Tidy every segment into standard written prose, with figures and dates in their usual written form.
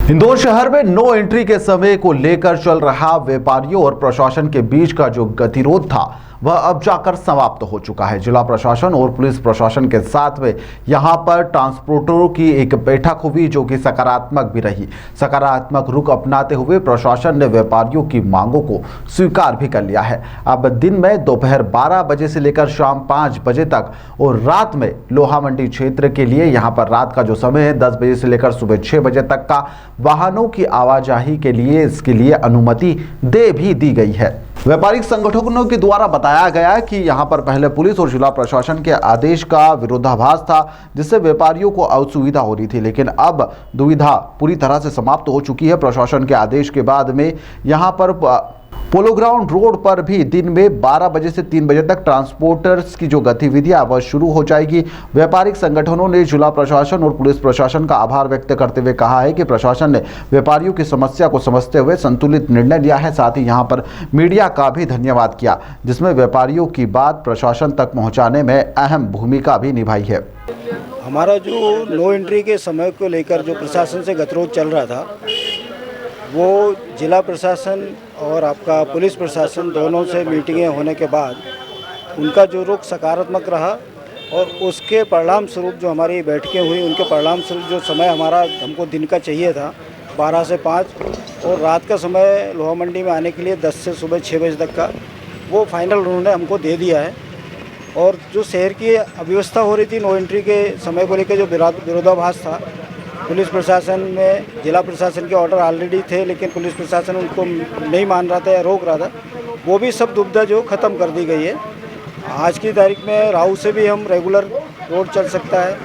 इंदौर शहर में no entry के समय को लेकर चल रहा व्यापारियों और प्रशासन के बीच का जो गतिरोध था वह अब जाकर समाप्त हो चुका है। जिला प्रशासन और पुलिस प्रशासन के साथ में यहां पर ट्रांसपोर्टरों की एक बैठक हुई जो कि सकारात्मक भी रही। सकारात्मक रुख अपनाते हुए प्रशासन ने व्यापारियों की मांगों को स्वीकार भी कर लिया है। अब दिन में दोपहर 12 बजे से लेकर शाम 5 बजे तक और रात में लोहा मंडी क्षेत्र के लिए यहां पर रात का जो समय है 10 बजे से लेकर सुबह 6 बजे तक का वाहनों की आवाजाही के लिए इसके लिए अनुमति दे भी दी गई है। व्यापारिक संगठनों के द्वारा बताया गया कि यहां पर पहले पुलिस और जिला प्रशासन के आदेश का विरोधाभास था, जिससे व्यापारियों को असुविधा हो रही थी, लेकिन अब दुविधा पूरी तरह से समाप्त हो चुकी है। प्रशासन के आदेश के बाद में यहां पर पोलो ग्राउंड रोड पर भी दिन में 12 बजे से 3 बजे तक ट्रांसपोर्टर्स की जो गतिविधियां वह शुरू हो जाएगी। व्यापारिक संगठनों ने जिला प्रशासन और पुलिस प्रशासन का आभार व्यक्त करते हुए कहा है कि प्रशासन ने व्यापारियों की समस्या को समझते हुए संतुलित निर्णय लिया है। साथ ही यहां पर मीडिया का भी धन्यवाद किया, जिसमें व्यापारियों की बात प्रशासन तक पहुँचाने में अहम भूमिका भी निभाई है। हमारा जो नो एंट्री के समय को लेकर जो प्रशासन से गतिरोध चल रहा था, वो जिला प्रशासन और आपका पुलिस प्रशासन दोनों से मीटिंगें होने के बाद उनका जो रुख सकारात्मक रहा और उसके परिणाम स्वरूप जो हमारी बैठकें हुई उनके परिणाम स्वरूप जो समय हमको दिन का चाहिए था 12 से 5 और रात का समय लोहा मंडी में आने के लिए 10 से सुबह 6 बजे तक का वो फाइनल उन्होंने हमको दे दिया है। और जो शहर की अव्यवस्था हो रही थी नो एंट्री के समय को लेकर जो विरोधाभास था, पुलिस प्रशासन में जिला प्रशासन के ऑर्डर ऑलरेडी थे लेकिन पुलिस प्रशासन उनको नहीं मान रहा था या रोक रहा था, वो भी सब दुविधा जो ख़त्म कर दी गई है। आज की तारीख में राहु से भी हम रेगुलर रोड चल सकता है।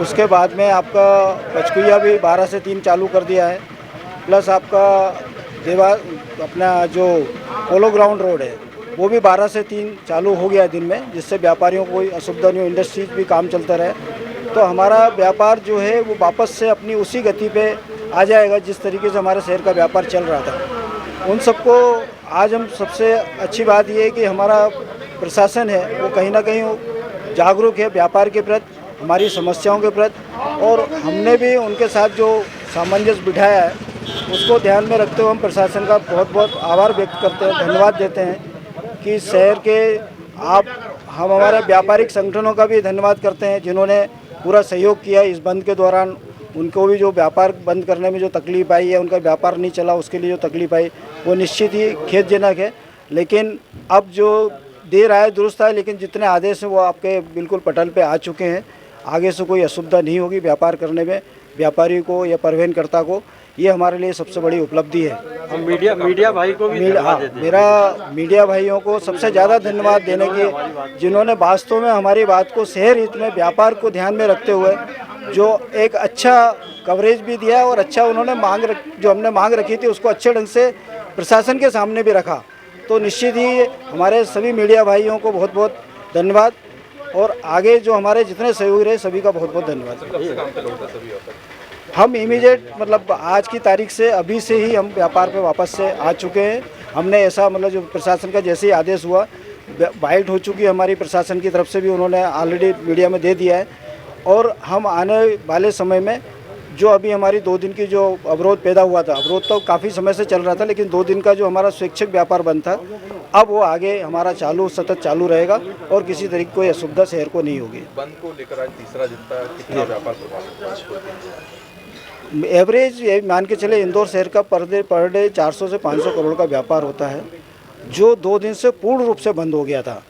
उसके बाद में आपका पचकुइया भी 12 से 3 चालू कर दिया है, प्लस आपका अपना जो पोलो ग्राउंड रोड है वो भी 12 से 3 चालू हो गया दिन में, जिससे व्यापारियों को कोई असुविधा नहीं हो, इंडस्ट्रीज भी काम चलता रहे। तो हमारा व्यापार जो है वो वापस से अपनी उसी गति पे आ जाएगा जिस तरीके से हमारे शहर का व्यापार चल रहा था। उन सबको आज हम सबसे अच्छी बात ये है कि हमारा प्रशासन है वो कहीं ना कहीं जागरूक है व्यापार के प्रति, हमारी समस्याओं के प्रति, और हमने भी उनके साथ जो सामंजस्य बिठाया है उसको ध्यान में रखते हुए हम प्रशासन का बहुत बहुत आभार व्यक्त करते हैं, धन्यवाद देते हैं कि शहर के हम हमारे व्यापारिक संगठनों का भी धन्यवाद करते हैं जिन्होंने पूरा सहयोग किया इस बंद के दौरान। उनको भी जो व्यापार बंद करने में जो तकलीफ आई है, उनका व्यापार नहीं चला उसके लिए जो तकलीफ आई वो निश्चित ही खेदजनक है, लेकिन अब जो देर आए दुरुस्त आए, लेकिन जितने आदेश हैं वो आपके बिल्कुल पटल पे आ चुके हैं। आगे से कोई असुविधा नहीं होगी व्यापार करने में व्यापारी को या परिवहनकर्ता को, ये हमारे लिए सबसे बड़ी उपलब्धि है। हम मीडिया भाई को भी मेरा मीडिया भाइयों को सबसे ज़्यादा धन्यवाद देने की, जिन्होंने वास्तव में हमारी बात को शहर हित में व्यापार को ध्यान में रखते हुए जो एक अच्छा कवरेज भी दिया और अच्छा उन्होंने जो हमने मांग रखी थी उसको अच्छे ढंग से प्रशासन के सामने भी रखा। तो निश्चित ही हमारे सभी मीडिया भाइयों को बहुत बहुत धन्यवाद, और आगे जो हमारे जितने सहयोगी रहे सभी का बहुत बहुत धन्यवाद। हम इमीडिएट मतलब आज की तारीख से अभी से ही हम व्यापार पे वापस से आ चुके हैं। हमने ऐसा मतलब जो प्रशासन का जैसे ही आदेश हुआ बाइट हो चुकी है हमारी प्रशासन की तरफ से भी, उन्होंने ऑलरेडी मीडिया में दे दिया है। और हम आने वाले समय में जो अभी हमारी 2 दिन की जो अवरोध पैदा हुआ था, अवरोध तो काफ़ी समय से चल रहा था, लेकिन 2 दिन का जो हमारा स्वैच्छिक व्यापार बंद था अब वो आगे हमारा सतत चालू रहेगा और किसी तरीके की कोई असुविधा शहर को नहीं होगी। बंद को लेकर आज तीसरा दिन था, कितना व्यापार एवरेज ये मान के चले इंदौर शहर का पर डे 400 से 500 करोड़ का व्यापार होता है, जो 2 दिन से पूर्ण रूप से बंद हो गया था।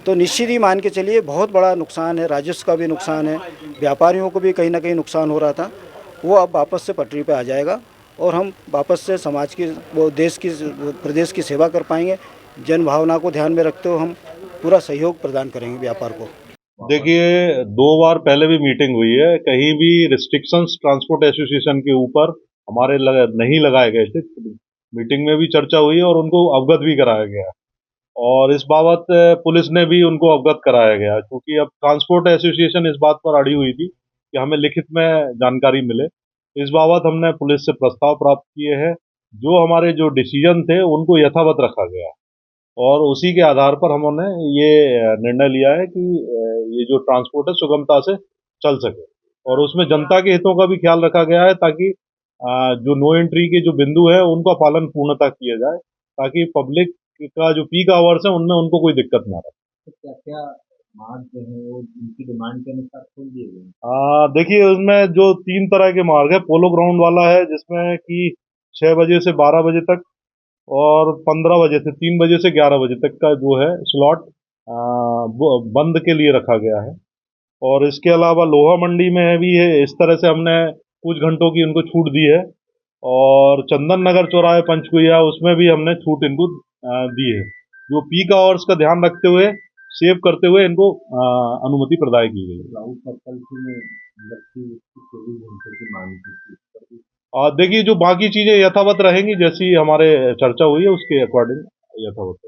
तो निश्चित ही मान के चलिए बहुत बड़ा नुकसान है, राजस्व का भी नुकसान है, व्यापारियों को भी कहीं ना कहीं नुकसान हो रहा था, वो अब वापस से पटरी पे आ जाएगा और हम वापस से समाज की वो देश की प्रदेश की सेवा कर पाएंगे। जन भावना को ध्यान में रखते हुए हम पूरा सहयोग प्रदान करेंगे व्यापार को। देखिए 2 बार पहले भी मीटिंग हुई है, कहीं भी रिस्ट्रिक्शंस ट्रांसपोर्ट एसोसिएशन के ऊपर हमारे नहीं लगाए गए थे। मीटिंग में भी चर्चा हुई और उनको अवगत भी कराया गया, और इस बाबत पुलिस ने भी उनको अवगत कराया गया, क्योंकि अब ट्रांसपोर्ट एसोसिएशन इस बात पर अड़ी हुई थी कि हमें लिखित में जानकारी मिले। इस बाबत हमने पुलिस से प्रस्ताव प्राप्त किए हैं, जो हमारे जो डिसीजन थे उनको यथावत रखा गया और उसी के आधार पर हमने ये निर्णय लिया है कि ये जो ट्रांसपोर्ट है सुगमता से चल सके, और उसमें जनता के हितों का भी ख्याल रखा गया है ताकि जो नो एंट्री के जो बिंदु है उनका पालन पूर्णतः किया जाए, ताकि पब्लिक का जो पीक आवर्स है उनमें उनको कोई दिक्कत ना रहे। तो क्या क्या मार्ग जो है वो उनकी डिमांड के अनुसार खोल दिए गए हैं? देखिए, उसमें जो 3 तरह के मार्ग है, पोलो ग्राउंड वाला है जिसमें कि 6 बजे से 12 बजे तक और 15 बजे से 3 बजे से 11 बजे तक का जो है स्लॉट वो बंद के लिए रखा गया है। और इसके अलावा लोहा मंडी में भी है, इस तरह से हमने कुछ घंटों की उनको छूट दी है। और चंदन नगर चौराहे पंचकुइया उसमें भी हमने छूट इनको दी है, जो पीक आवर्स का ध्यान रखते हुए सेव करते हुए इनको अनुमति प्रदान की गई है। राउत सर्कल से लक्ष्य 24 घंटे की मांग की थी। देखिए, जो बाकी चीजें यथावत रहेंगी, जैसी हमारे चर्चा हुई है उसके अकॉर्डिंग यथावत।